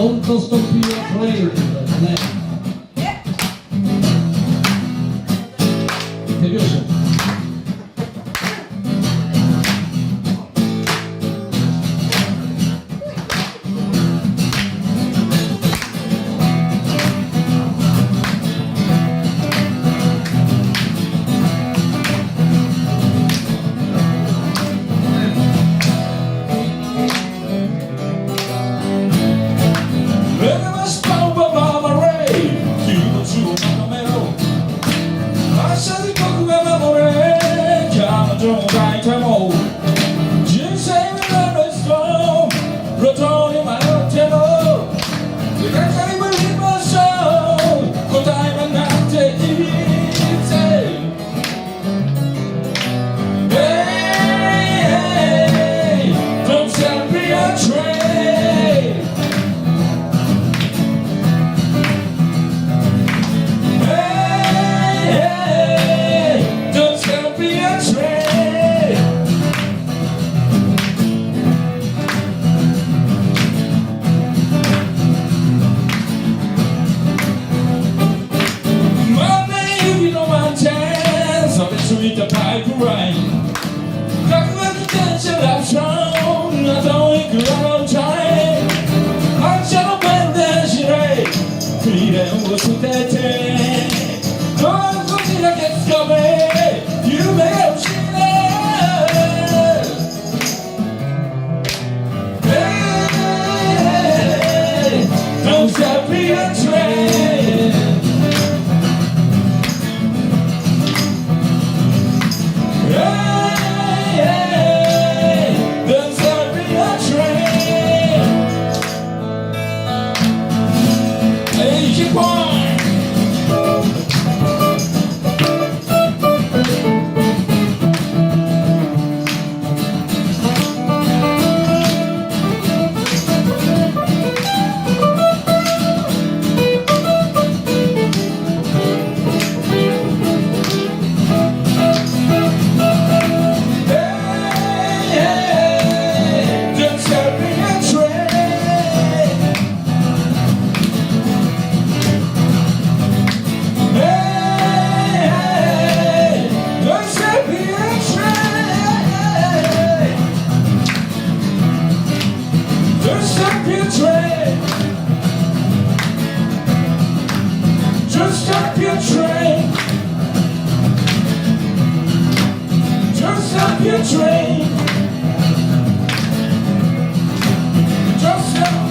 Don't stop be afraid. Вперед. Sweet the pipe rain. Talk about the tension I've shown. I don't think you're on time. I'm shall bend the shade. Freedom was with that day. Don't go to the get scummy. You may have seen it. Hey, don't stop me a train. Keep on. Just stop your train. Just stop your train. Just stop your train. Just stop.